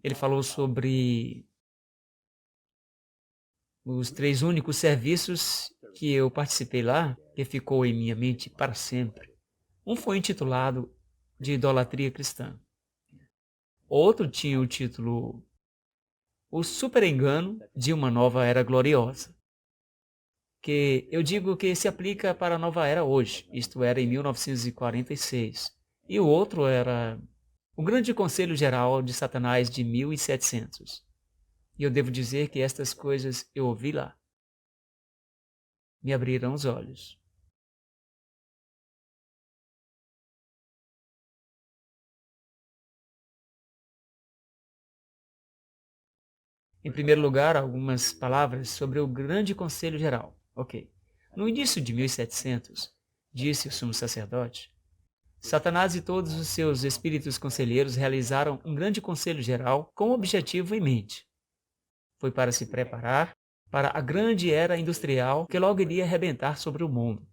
Ele falou sobre os 3 únicos serviços que eu participei lá, que ficou em minha mente para sempre. Um foi intitulado de idolatria cristã. Outro tinha o título O Super Engano de uma Nova Era Gloriosa, que eu digo que se aplica para a nova era hoje, isto era em 1946. E o outro era o Grande Conselho Geral de Satanás de 1700. E eu devo dizer que estas coisas eu ouvi lá, me abriram os olhos. Em primeiro lugar, algumas palavras sobre o Grande Conselho Geral. Ok. No início de 1700, disse o sumo sacerdote, Satanás e todos os seus espíritos conselheiros realizaram um grande conselho geral com o objetivo em mente. Foi para se preparar para a grande era industrial que logo iria arrebentar sobre o mundo.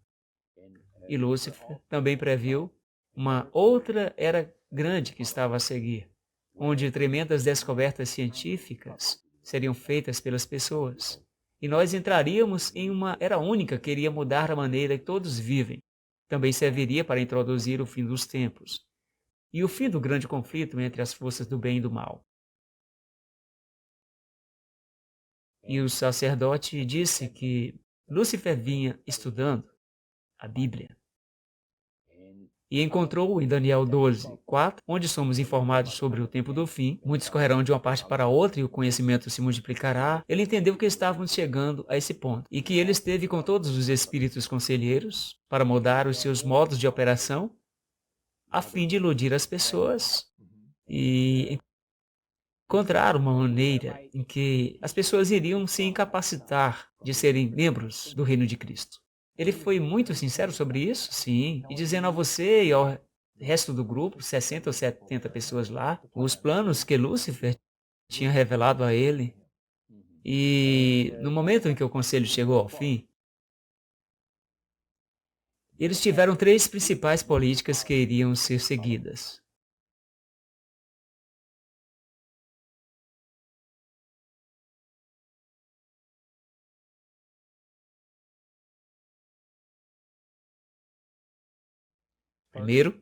E Lúcifer também previu uma outra era grande que estava a seguir, onde tremendas descobertas científicas seriam feitas pelas pessoas. E nós entraríamos em uma era única que iria mudar a maneira que todos vivem. Também serviria para introduzir o fim dos tempos e o fim do grande conflito entre as forças do bem e do mal. E o sacerdote disse que Lúcifer vinha estudando a Bíblia e encontrou em Daniel 12:4, onde somos informados sobre o tempo do fim. Muitos correrão de uma parte para outra e o conhecimento se multiplicará. Ele entendeu que estávamos chegando a esse ponto e que ele esteve com todos os espíritos conselheiros para mudar os seus modos de operação a fim de iludir as pessoas e encontrar uma maneira em que as pessoas iriam se incapacitar de serem membros do reino de Cristo. Ele foi muito sincero sobre isso, sim, e dizendo a você e ao resto do grupo, 60 ou 70 pessoas lá, os planos que Lúcifer tinha revelado a ele. E no momento em que o conselho chegou ao fim, eles tiveram 3 principais políticas que iriam ser seguidas. Primeiro,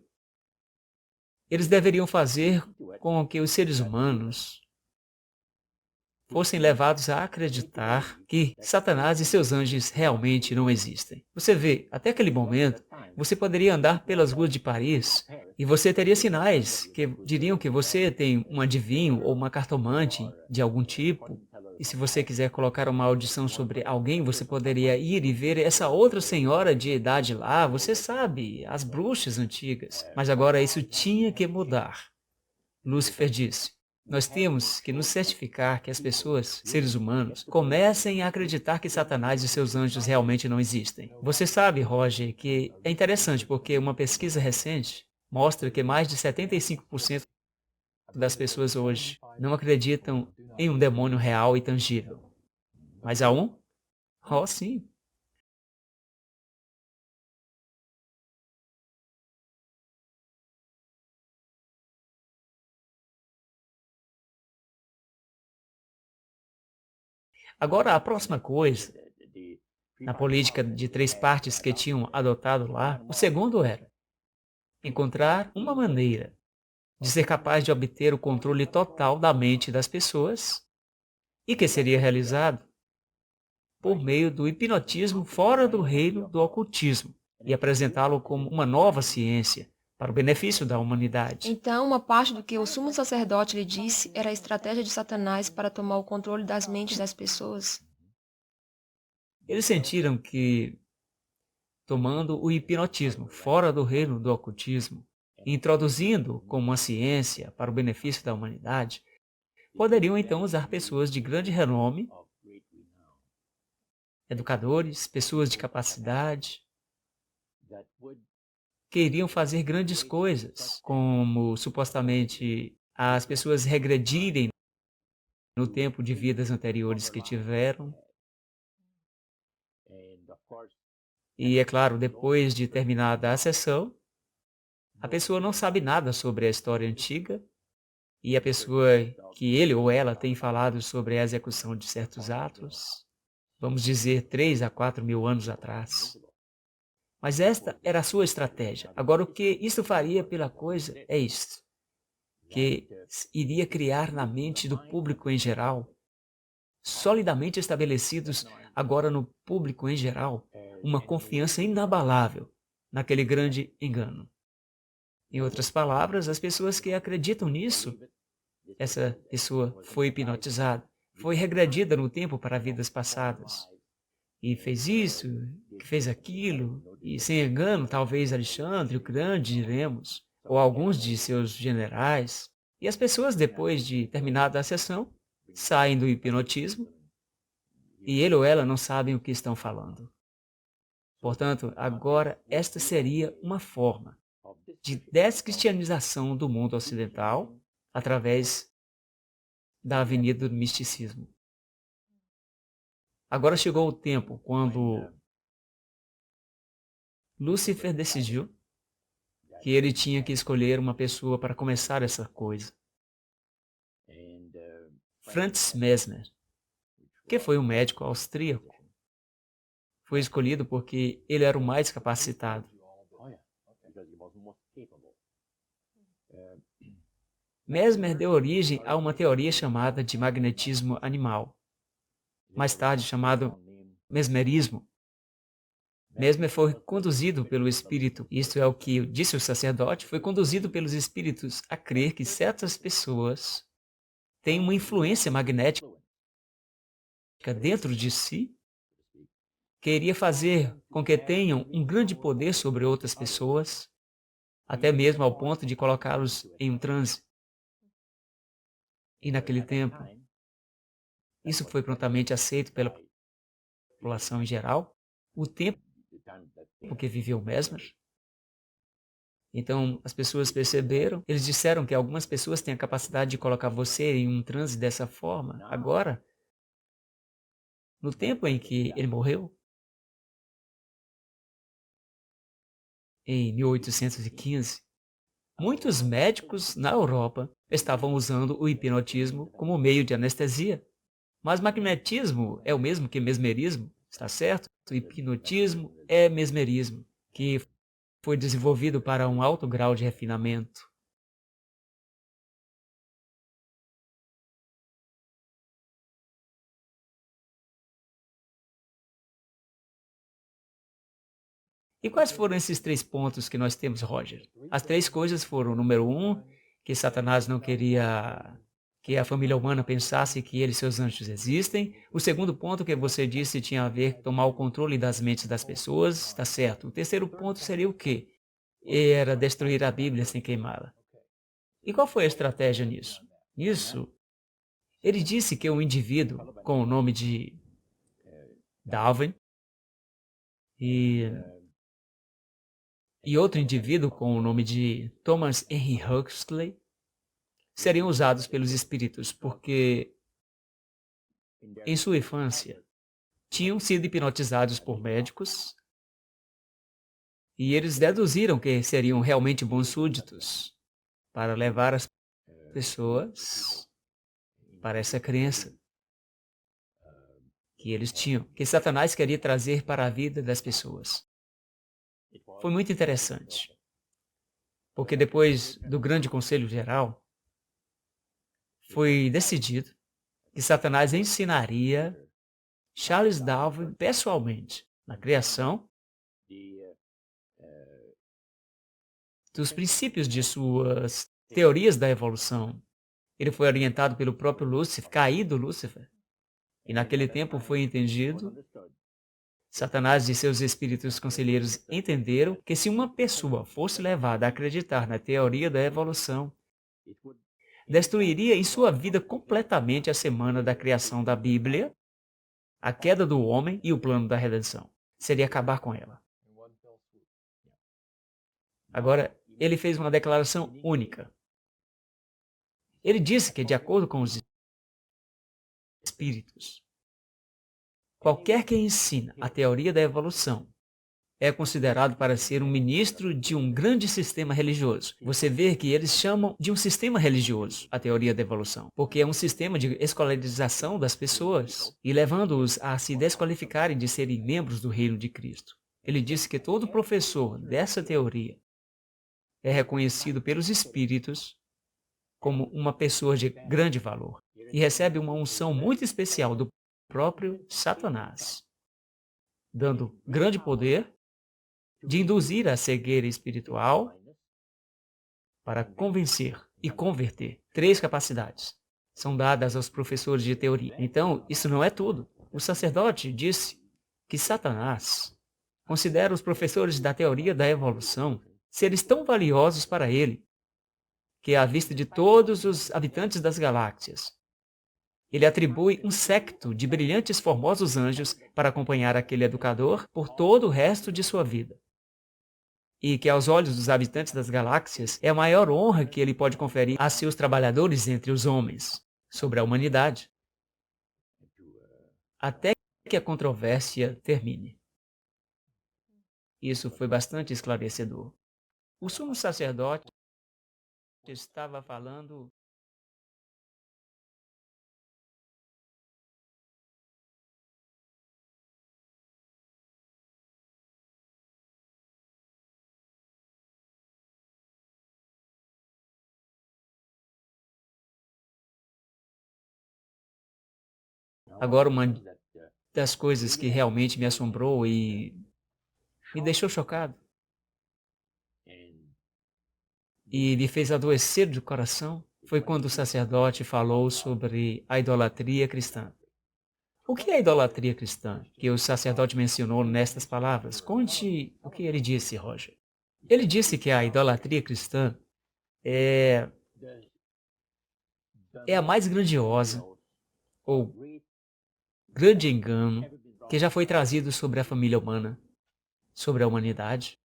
eles deveriam fazer com que os seres humanos fossem levados a acreditar que Satanás e seus anjos realmente não existem. Você vê, até aquele momento, você poderia andar pelas ruas de Paris e você teria sinais que diriam que você tem um adivinho ou uma cartomante de algum tipo. E se você quiser colocar uma maldição sobre alguém, você poderia ir e ver essa outra senhora de idade lá, você sabe, as bruxas antigas. Mas agora isso tinha que mudar. Lúcifer disse: Nós temos que nos certificar que as pessoas, seres humanos, comecem a acreditar que Satanás e seus anjos realmente não existem. Você sabe, Roger, que é interessante porque uma pesquisa recente mostra que mais de 75% das pessoas hoje não acreditam em um demônio real e tangível. Mas há um? Oh, sim. Agora, a próxima coisa, na política de 3 partes que tinham adotado lá, o segundo era encontrar uma maneira de ser capaz de obter o controle total da mente das pessoas e que seria realizado por meio do hipnotismo fora do reino do ocultismo e apresentá-lo como uma nova ciência para o benefício da humanidade. Então, uma parte do que o sumo sacerdote lhe disse era a estratégia de Satanás para tomar o controle das mentes das pessoas. Eles sentiram que, tomando o hipnotismo fora do reino do ocultismo e introduzindo como uma ciência para o benefício da humanidade, poderiam então usar pessoas de grande renome, educadores, pessoas de capacidade, que iriam fazer grandes coisas, como supostamente as pessoas regredirem no tempo de vidas anteriores que tiveram. E é claro, depois de terminada a sessão, a pessoa não sabe nada sobre a história antiga e a pessoa que ele ou ela tem falado sobre a execução de certos atos, vamos dizer 3 a 4 mil anos atrás. Mas esta era a sua estratégia. Agora, o que isso faria pela coisa é isto, que iria criar na mente do público em geral, solidamente estabelecidos agora no público em geral, uma confiança inabalável naquele grande engano. Em outras palavras, as pessoas que acreditam nisso, essa pessoa foi hipnotizada, foi regredida no tempo para vidas passadas. E fez isso, que fez aquilo, e sem engano, talvez Alexandre o Grande, diremos, ou alguns de seus generais. E as pessoas, depois de terminada a sessão, saem do hipnotismo e ele ou ela não sabem o que estão falando. Portanto, agora esta seria uma forma de descristianização do mundo ocidental através da avenida do misticismo. Agora chegou o tempo quando Lúcifer decidiu que ele tinha que escolher uma pessoa para começar essa coisa. Franz Mesmer, que foi um médico austríaco, foi escolhido porque ele era o mais capacitado. Mesmer deu origem a uma teoria chamada de magnetismo animal, mais tarde chamado mesmerismo. Mesmer foi conduzido pelo espírito, isto é o que disse o sacerdote, foi conduzido pelos espíritos a crer que certas pessoas têm uma influência magnética dentro de si, que iria fazer com que tenham um grande poder sobre outras pessoas, até mesmo ao ponto de colocá-los em um transe. E naquele tempo, isso foi prontamente aceito pela população em geral, o tempo que viveu Mesmer. Então, as pessoas perceberam, eles disseram que algumas pessoas têm a capacidade de colocar você em um transe dessa forma. Agora, no tempo em que ele morreu, em 1815, muitos médicos na Europa estavam usando o hipnotismo como meio de anestesia. Mas magnetismo é o mesmo que mesmerismo, está certo? O hipnotismo é mesmerismo, que foi desenvolvido para um alto grau de refinamento. E quais foram esses 3 pontos que nós temos, Roger? As 3 coisas foram, número 1, que Satanás não queria que a família humana pensasse que ele e seus anjos existem. O segundo ponto que você disse tinha a ver com tomar o controle das mentes das pessoas, está certo. O terceiro ponto seria o quê? Era destruir a Bíblia sem queimá-la. E qual foi a estratégia nisso? Nisso, ele disse que um indivíduo com o nome de Darwin e outro indivíduo com o nome de Thomas Henry Huxley seriam usados pelos espíritos porque, em sua infância, tinham sido hipnotizados por médicos e eles deduziram que seriam realmente bons súditos para levar as pessoas para essa crença que eles tinham, que Satanás queria trazer para a vida das pessoas. Foi muito interessante, porque depois do grande conselho geral, foi decidido que Satanás ensinaria Charles Darwin pessoalmente na criação dos princípios de suas teorias da evolução. Ele foi orientado pelo próprio Lúcifer, caído Lúcifer. E naquele tempo foi entendido, Satanás e seus espíritos conselheiros entenderam que se uma pessoa fosse levada a acreditar na teoria da evolução, destruiria em sua vida completamente a semana da criação da Bíblia, a queda do homem e o plano da redenção. Seria acabar com ela. Agora, ele fez uma declaração única. Ele disse que, de acordo com os espíritos, qualquer que ensina a teoria da evolução é considerado para ser um ministro de um grande sistema religioso. Você vê que eles chamam de um sistema religioso a teoria da evolução, porque é um sistema de escolarização das pessoas e levando-os a se desqualificarem de serem membros do reino de Cristo. Ele disse que todo professor dessa teoria é reconhecido pelos espíritos como uma pessoa de grande valor e recebe uma unção muito especial do próprio Satanás, dando grande poder de induzir a cegueira espiritual para convencer e converter. 3 capacidades são dadas aos professores de teoria. Então, isso não é tudo. O sacerdote disse que Satanás considera os professores da teoria da evolução seres tão valiosos para ele que, à vista de todos os habitantes das galáxias, ele atribui um séquito de brilhantes formosos anjos para acompanhar aquele educador por todo o resto de sua vida. E que, aos olhos dos habitantes das galáxias, é a maior honra que ele pode conferir a seus trabalhadores entre os homens sobre a humanidade, até que a controvérsia termine. Isso foi bastante esclarecedor. O sumo sacerdote estava falando. Agora, uma das coisas que realmente me assombrou e me deixou chocado e me fez adoecer do coração foi quando o sacerdote falou sobre a idolatria cristã. O que é a idolatria cristã que o sacerdote mencionou nestas palavras? Conte o que ele disse, Roger. Ele disse que a idolatria cristã é a mais grandiosa ou grande engano que já foi trazido sobre a família humana, sobre a humanidade.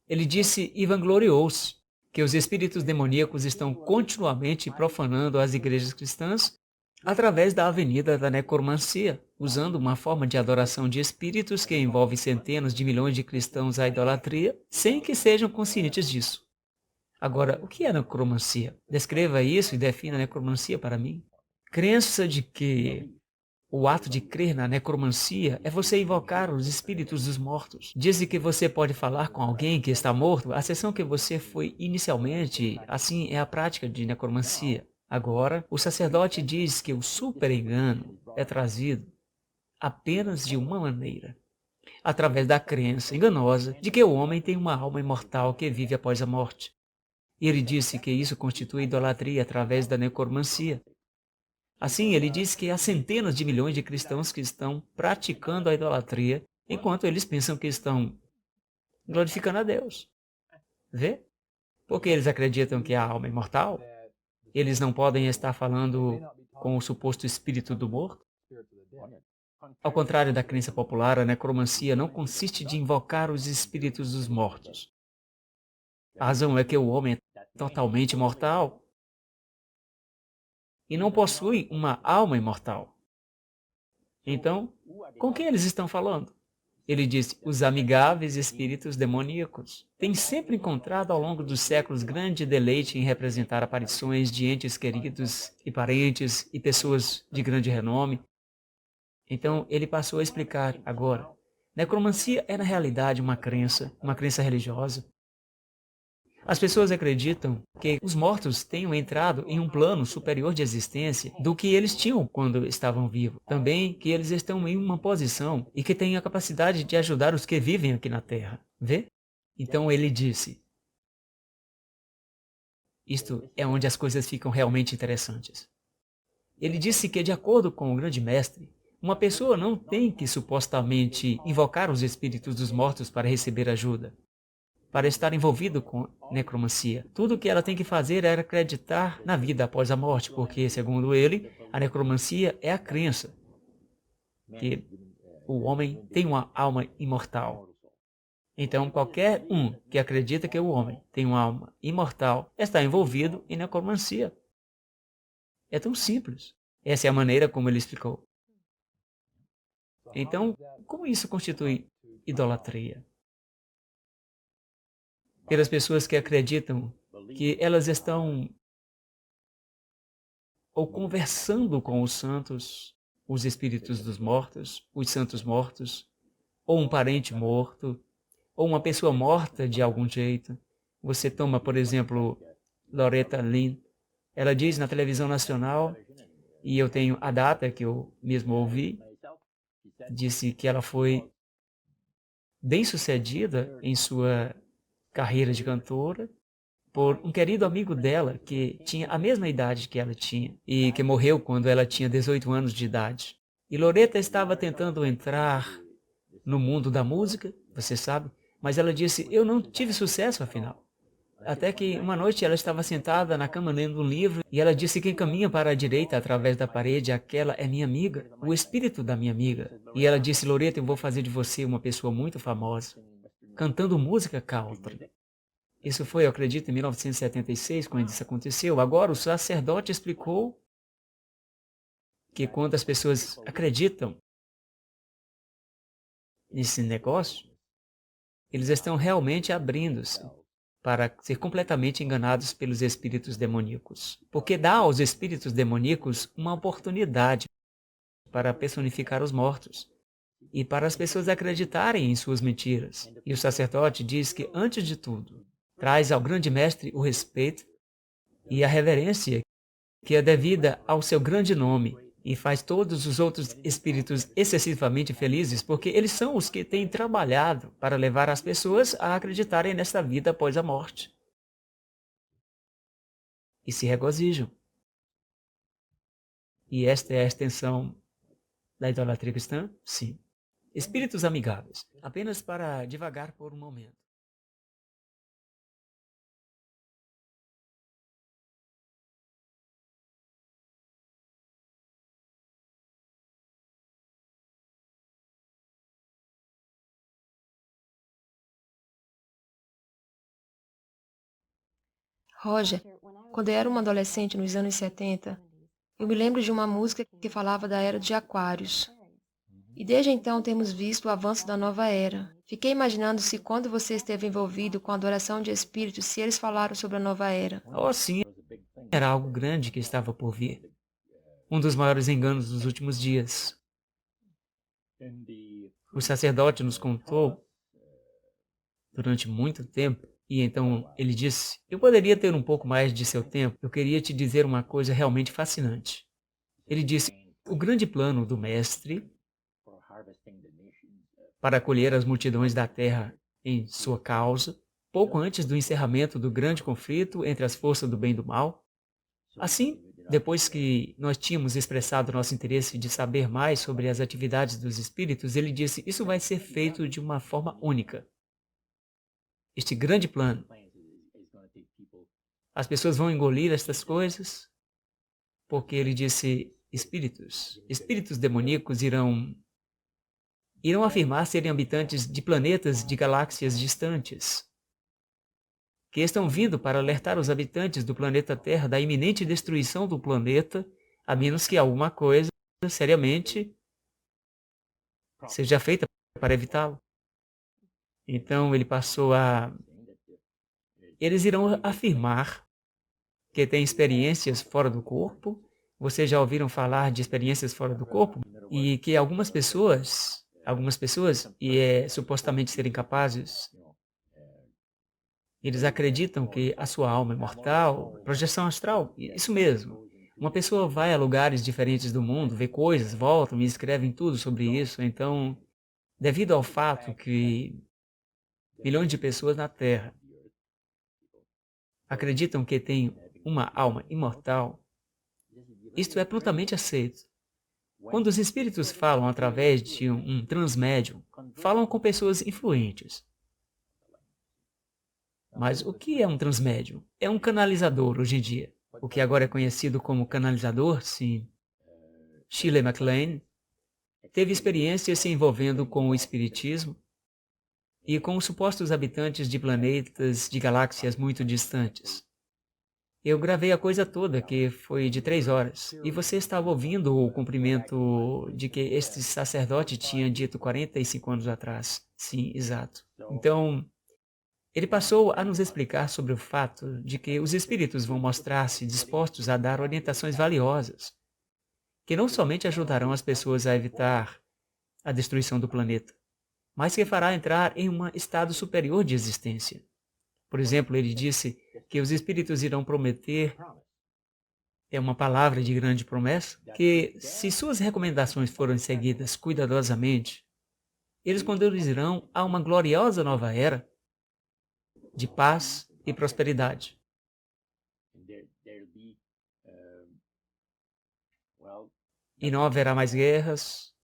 Ele disse e vangloriou-se que os espíritos demoníacos estão continuamente profanando as igrejas cristãs através da avenida da necromancia, usando uma forma de adoração de espíritos que envolve centenas de milhões de cristãos à idolatria, sem que sejam conscientes disso. Agora, o que é necromancia? Descreva isso e defina a necromancia para mim. Crença de que o ato de crer na necromancia é você invocar os espíritos dos mortos. Dizem que você pode falar com alguém que está morto, a sessão que você foi inicialmente, assim é a prática de necromancia. Agora, o sacerdote diz que o super-engano é trazido apenas de uma maneira, através da crença enganosa de que o homem tem uma alma imortal que vive após a morte. E ele disse que isso constitui idolatria através da necromancia. Assim, ele diz que há centenas de milhões de cristãos que estão praticando a idolatria, enquanto eles pensam que estão glorificando a Deus. Vê? Porque eles acreditam que a alma é imortal. Eles não podem estar falando com o suposto espírito do morto. Ao contrário da crença popular, a necromancia não consiste de invocar os espíritos dos mortos. A razão é que o homem é totalmente mortal e não possui uma alma imortal. Então, com quem eles estão falando? Ele disse, os amigáveis espíritos demoníacos têm sempre encontrado ao longo dos séculos grande deleite em representar aparições de entes queridos e parentes e pessoas de grande renome. Então, ele passou a explicar agora. Necromancia é na realidade uma crença religiosa. As pessoas acreditam que os mortos tenham entrado em um plano superior de existência do que eles tinham quando estavam vivos. Também que eles estão em uma posição e que têm a capacidade de ajudar os que vivem aqui na Terra. Vê? Então ele disse. Isto é onde as coisas ficam realmente interessantes. Ele disse que, de acordo com o grande mestre, uma pessoa não tem que supostamente invocar os espíritos dos mortos para receber ajuda, para estar envolvido com necromancia. Tudo o que ela tem que fazer é acreditar na vida após a morte, porque, segundo ele, a necromancia é a crença que o homem tem uma alma imortal. Então, qualquer um que acredita que o homem tem uma alma imortal está envolvido em necromancia. É tão simples. Essa é a maneira como ele explicou. Então, como isso constitui idolatria? pelas pessoas que acreditam que elas estão ou conversando com os santos, os espíritos dos mortos, os santos mortos, ou um parente morto, ou uma pessoa morta de algum jeito. Você toma, por exemplo, Loretta Lynn. Ela diz na televisão nacional, e eu tenho a data que eu mesmo ouvi, disse que ela foi bem-sucedida em sua carreira de cantora por um querido amigo dela que tinha a mesma idade que ela tinha e que morreu quando ela tinha 18 anos de idade. E Loretta estava tentando entrar no mundo da música, você sabe, mas ela disse, eu não tive sucesso afinal. Até que uma noite ela estava sentada na cama lendo um livro e ela disse, quem caminha para a direita através da parede, aquela é minha amiga, o espírito da minha amiga. E ela disse, Loretta, eu vou fazer de você uma pessoa muito famosa, cantando música country. Isso foi, eu acredito, em 1976, quando isso aconteceu. Agora, o sacerdote explicou que quando as pessoas acreditam nesse negócio, eles estão realmente abrindo-se para ser completamente enganados pelos espíritos demoníacos. Porque dá aos espíritos demoníacos uma oportunidade para personificar os mortos e para as pessoas acreditarem em suas mentiras. E o sacerdote diz que, antes de tudo, traz ao grande mestre o respeito e a reverência que é devida ao seu grande nome e faz todos os outros espíritos excessivamente felizes, porque eles são os que têm trabalhado para levar as pessoas a acreditarem nesta vida após a morte. E se regozijam. E esta é a extensão da idolatria cristã? Sim. Espíritos amigáveis, apenas para divagar por um momento. Roger, quando eu era uma adolescente nos anos 70, eu me lembro de uma música que falava da era de Aquários. E desde então temos visto o avanço da nova era. Fiquei imaginando se quando você esteve envolvido com a adoração de espíritos, se eles falaram sobre a nova era. Oh, sim, era algo grande que estava por vir. Um dos maiores enganos dos últimos dias. O sacerdote nos contou durante muito tempo, e então ele disse, eu poderia ter um pouco mais de seu tempo, eu queria te dizer uma coisa realmente fascinante. Ele disse, o grande plano do mestre para acolher as multidões da terra em sua causa, pouco antes do encerramento do grande conflito entre as forças do bem e do mal. Assim, depois que nós tínhamos expressado nosso interesse de saber mais sobre as atividades dos espíritos, ele disse, isso vai ser feito de uma forma única. Este grande plano. As pessoas vão engolir estas coisas, porque ele disse, espíritos demoníacos irão afirmar serem habitantes de planetas de galáxias distantes, que estão vindo para alertar os habitantes do planeta Terra da iminente destruição do planeta, a menos que alguma coisa seriamente seja feita para evitá-lo. Então ele passou a... Eles irão afirmar que têm experiências fora do corpo. Vocês já ouviram falar de experiências fora do corpo? E que algumas pessoas, supostamente serem capazes, eles acreditam que a sua alma é mortal, projeção astral, isso mesmo. Uma pessoa vai a lugares diferentes do mundo, vê coisas, voltam e escrevem tudo sobre isso. Então, devido ao fato que milhões de pessoas na Terra acreditam que têm uma alma imortal, isto é prontamente aceito. Quando os espíritos falam através de um transmédium, falam com pessoas influentes. Mas o que é um transmédium? É um canalizador hoje em dia. O que agora é conhecido como canalizador, sim. Shirley MacLaine teve experiências se envolvendo com o espiritismo e com os supostos habitantes de planetas de galáxias muito distantes. Eu gravei a coisa toda, que foi de 3 horas, e você estava ouvindo o cumprimento de que este sacerdote tinha dito 45 anos atrás. Sim, exato. Então, Ele passou a nos explicar sobre o fato de que os espíritos vão mostrar-se dispostos a dar orientações valiosas, que não somente ajudarão as pessoas a evitar a destruição do planeta, mas que fará entrar em um estado superior de existência. Por exemplo, ele disse que os espíritos irão prometer, é uma palavra de grande promessa, que se suas recomendações forem seguidas cuidadosamente, eles conduzirão a uma gloriosa nova era de paz e prosperidade. E não haverá mais guerras,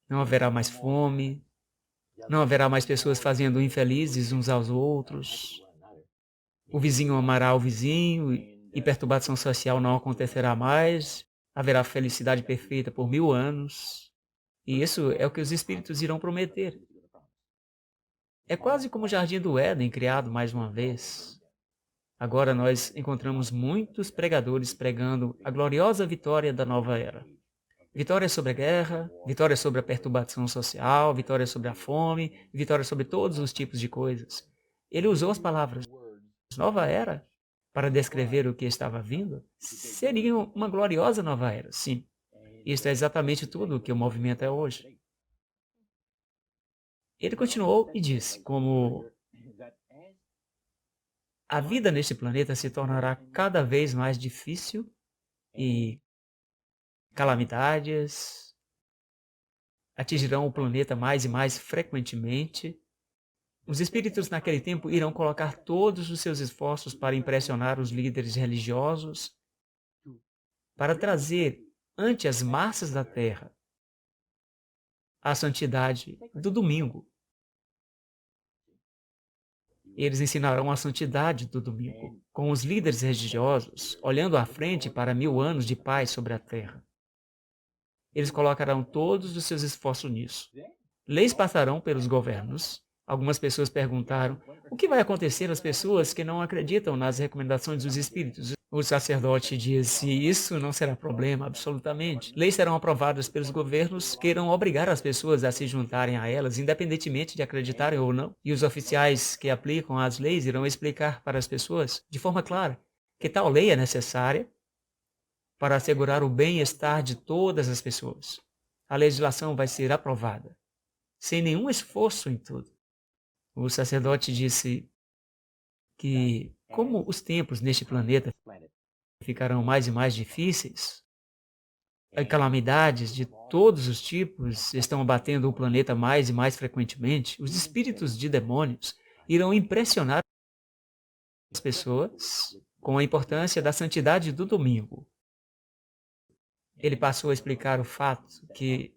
não haverá mais fome, não haverá mais pessoas fazendo infelizes uns aos outros. O vizinho amará o vizinho e perturbação social não acontecerá mais. Haverá felicidade perfeita por 1000 anos. E isso é o que os espíritos irão prometer. É quase como o Jardim do Éden criado mais uma vez. Agora nós encontramos muitos pregadores pregando a gloriosa vitória da nova era. Vitória sobre a guerra, vitória sobre a perturbação social, vitória sobre a fome, vitória sobre todos os tipos de coisas. Ele usou as palavras nova era para descrever o que estava vindo. Seria uma gloriosa nova era, sim. Isso é exatamente tudo o que o movimento é hoje. Ele continuou e disse como a vida neste planeta se tornará cada vez mais difícil e calamidades atingirão o planeta mais e mais frequentemente. Os espíritos naquele tempo irão colocar todos os seus esforços para impressionar os líderes religiosos, para trazer ante as massas da Terra a santidade do domingo. Eles ensinarão a santidade do domingo, com os líderes religiosos olhando à frente para 1000 anos de paz sobre a Terra. Eles colocarão todos os seus esforços nisso. Leis passarão pelos governos. Algumas pessoas perguntaram o que vai acontecer às pessoas que não acreditam nas recomendações dos espíritos. O sacerdote disse, isso não será problema, absolutamente. Leis serão aprovadas pelos governos que irão obrigar as pessoas a se juntarem a elas, independentemente de acreditarem ou não. E os oficiais que aplicam as leis irão explicar para as pessoas, de forma clara, que tal lei é necessária para assegurar o bem-estar de todas as pessoas. A legislação vai ser aprovada, sem nenhum esforço em tudo. O sacerdote disse que, como os tempos neste planeta ficarão mais e mais difíceis, calamidades de todos os tipos estão abatendo o planeta mais e mais frequentemente, os espíritos de demônios irão impressionar as pessoas com a importância da santidade do domingo. Ele passou a explicar o fato que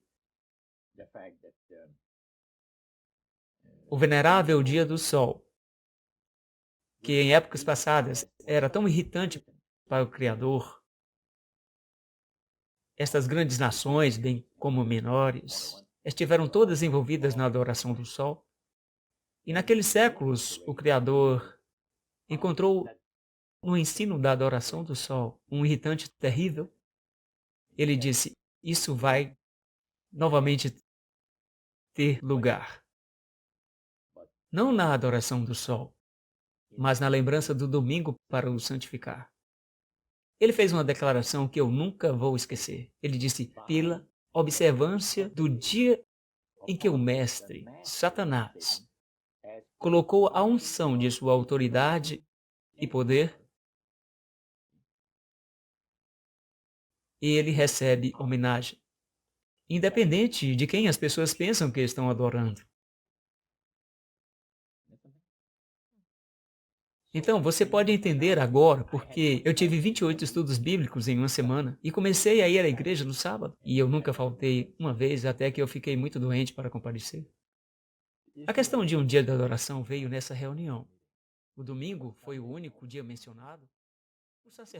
o venerável dia do sol, que em épocas passadas era tão irritante para o Criador, estas grandes nações, bem como menores, estiveram todas envolvidas na adoração do sol. E naqueles séculos, o Criador encontrou no ensino da adoração do sol um irritante terrível. Ele disse, isso vai novamente ter lugar. Não na adoração do sol, mas na lembrança do domingo para o santificar. Ele fez uma declaração que eu nunca vou esquecer. Ele disse, pela observância do dia em que o mestre, Satanás, colocou a unção de sua autoridade e poder, ele recebe homenagem, independente de quem as pessoas pensam que estão adorando. Então, você pode entender agora porque eu tive 28 estudos bíblicos em uma semana e comecei a ir à igreja no sábado. E eu nunca faltei uma vez, até que eu fiquei muito doente para comparecer. A questão de um dia de adoração veio nessa reunião. O domingo foi o único dia mencionado. O sacerdote